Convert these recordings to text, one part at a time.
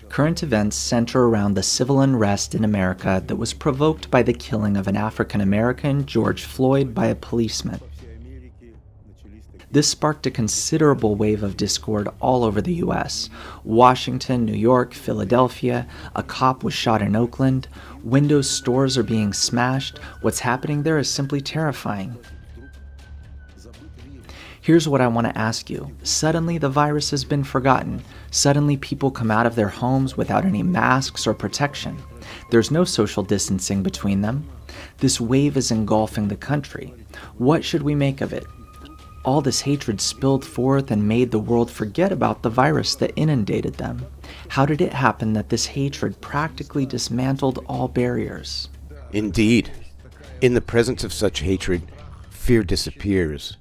Current events center around the civil unrest in America that was provoked by the killing of an African American, George Floyd, by a policeman. This sparked a considerable wave of discord all over the US. Washington, New York, Philadelphia, a cop was shot in Oakland, Windows stores are being smashed. What's happening there is simply terrifying. Here's what I want to ask you. Suddenly the virus has been forgotten. Suddenly people come out of their homes without any masks or protection. There's no social distancing between them. This wave is engulfing the country. What should we make of it? All this hatred spilled forth and made the world forget about the virus that inundated them. How did it happen that this hatred practically dismantled all barriers? Indeed. In the presence of such hatred, fear disappears.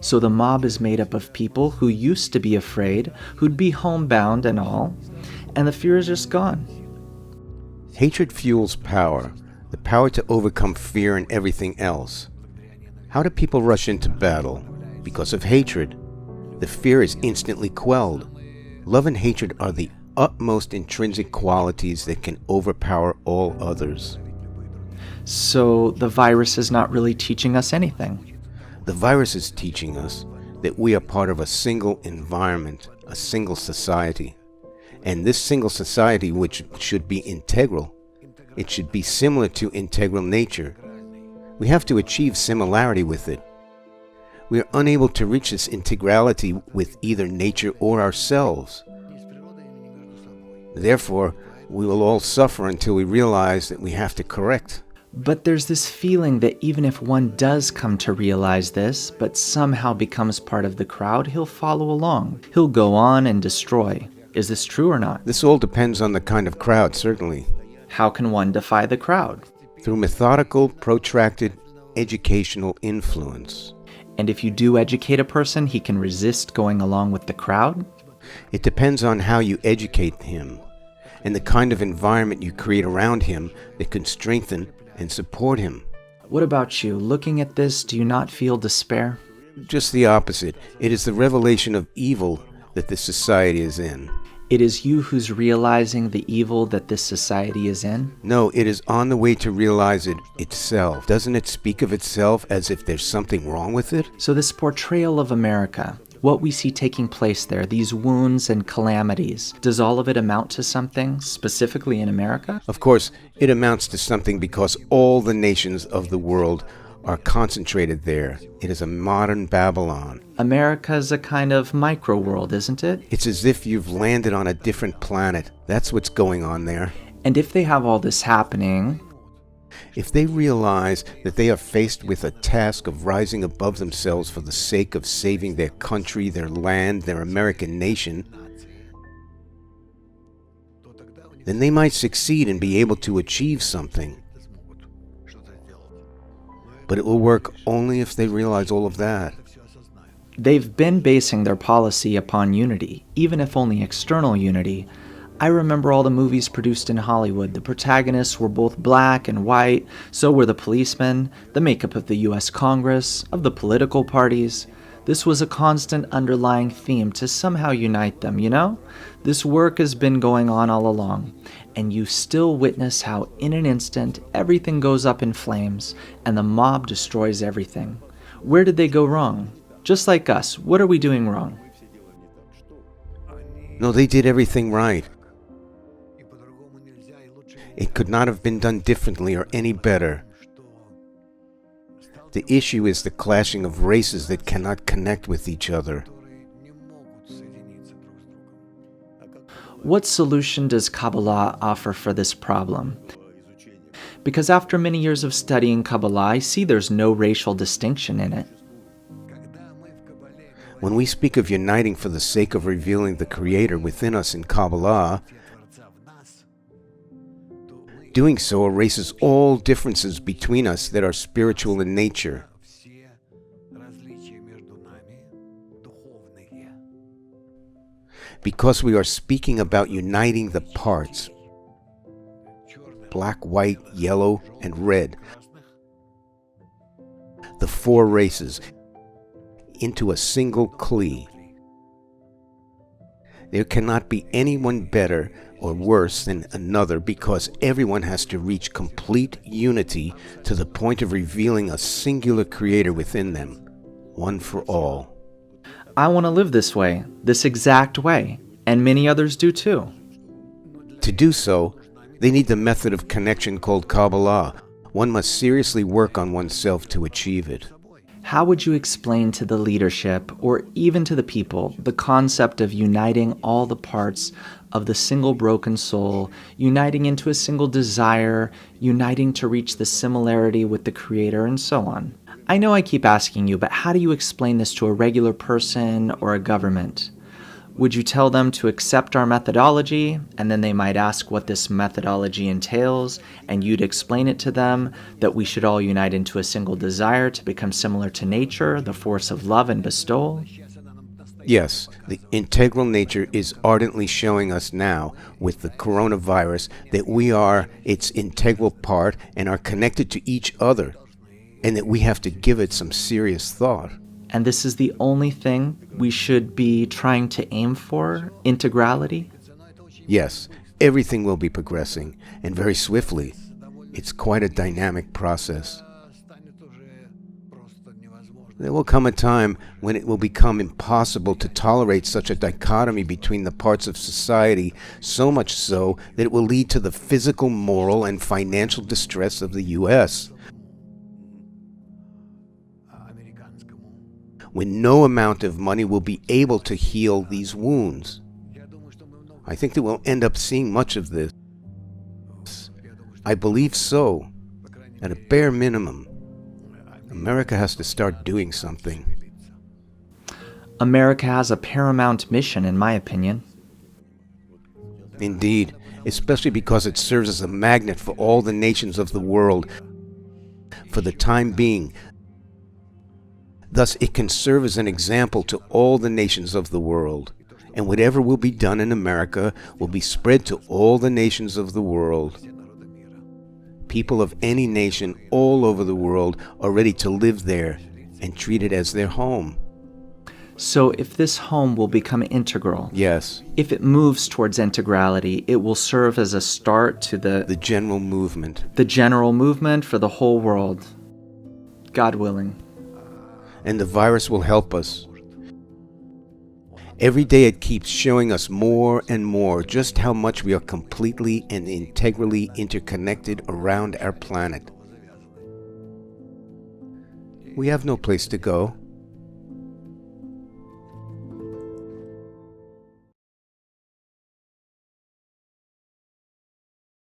So the mob is made up of people who used to be afraid, who'd be homebound and all, and the fear is just gone. Hatred fuels power, the power to overcome fear and everything else. How do people rush into battle? Because of hatred. The fear is instantly quelled. Love and hatred are the utmost intrinsic qualities that can overpower all others. So the virus is not really teaching us anything. The virus is teaching us that we are part of a single environment, a single society. And this single society, which should be integral, it should be similar to integral nature. We have to achieve similarity with it. We are unable to reach this integrality with either nature or ourselves. Therefore, we will all suffer until we realize that we have to correct. But there's this feeling that even if one does come to realize this, but somehow becomes part of the crowd, he'll follow along. He'll go on and destroy. Is this true or not? This all depends on the kind of crowd, certainly. How can one defy the crowd? Through methodical, protracted, educational influence. And if you do educate a person, he can resist going along with the crowd? It depends on how you educate him, and the kind of environment you create around him that can strengthen and support him. What about you? Looking at this, do you not feel despair? Just the opposite. It is the revelation of evil that this society is in. It is you who's realizing the evil that this society is in? No, it is on the way to realize it itself. Doesn't it speak of itself as if there's something wrong with it? So this portrayal of America, what we see taking place there, these wounds and calamities, does all of it amount to something, specifically in America? Of course, it amounts to something because all the nations of the world are concentrated there. It is a modern Babylon. America's a kind of micro-world, isn't it? It's as if you've landed on a different planet. That's what's going on there. And if they have all this happening, if they realize that they are faced with a task of rising above themselves for the sake of saving their country, their land, their American nation, then they might succeed and be able to achieve something. But it will work only if they realize all of that. They've been basing their policy upon unity, even if only external unity. I remember all the movies produced in Hollywood. The protagonists were both black and white, so were the policemen, the makeup of the US Congress, of the political parties. This was a constant underlying theme to somehow unite them, you know? This work has been going on all along, and you still witness how in an instant everything goes up in flames and the mob destroys everything. Where did they go wrong? Just like us, what are we doing wrong? No, they did everything right. It could not have been done differently or any better. The issue is the clashing of races that cannot connect with each other. What solution does Kabbalah offer for this problem? Because after many years of studying Kabbalah, I see there's no racial distinction in it. When we speak of uniting for the sake of revealing the Creator within us in Kabbalah, doing so erases all differences between us that are spiritual in nature. Because we are speaking about uniting the parts, black, white, yellow, and red, the four races, into a single kli. There cannot be anyone better or worse than another, because everyone has to reach complete unity to the point of revealing a singular creator within them, one for all. I want to live this way, this exact way, and many others do too. To do so, they need the method of connection called Kabbalah. One must seriously work on oneself to achieve it. How would you explain to the leadership, or even to the people, the concept of uniting all the parts of the single broken soul, uniting into a single desire, uniting to reach the similarity with the Creator, and so on? I know I keep asking you, but how do you explain this to a regular person or a government? Would you tell them to accept our methodology, and then they might ask what this methodology entails, and you'd explain it to them that we should all unite into a single desire to become similar to nature, the force of love and bestowal? Yes, the integral nature is ardently showing us now with the coronavirus that we are its integral part and are connected to each other, and that we have to give it some serious thought. And this is the only thing we should be trying to aim for, integrality? Yes, everything will be progressing, and very swiftly. It's quite a dynamic process. There will come a time when it will become impossible to tolerate such a dichotomy between the parts of society, so much so that it will lead to the physical, moral, and financial distress of the U.S., when no amount of money will be able to heal these wounds. I think that we'll end up seeing much of this. I believe so. At a bare minimum, America has to start doing something. America has a paramount mission, in my opinion. Indeed, especially because it serves as a magnet for all the nations of the world for the time being. Thus, it can serve as an example to all the nations of the world, and whatever will be done in America will be spread to all the nations of the world. People of any nation all over the world are ready to live there and treat it as their home. So if this home will become integral, Yes, if it moves towards integrality, it will serve as a start to the general movement. the general movement for the whole world. God willing. And the virus will help us. Every day it keeps showing us more and more just how much we are completely and integrally interconnected around our planet. We have no place to go.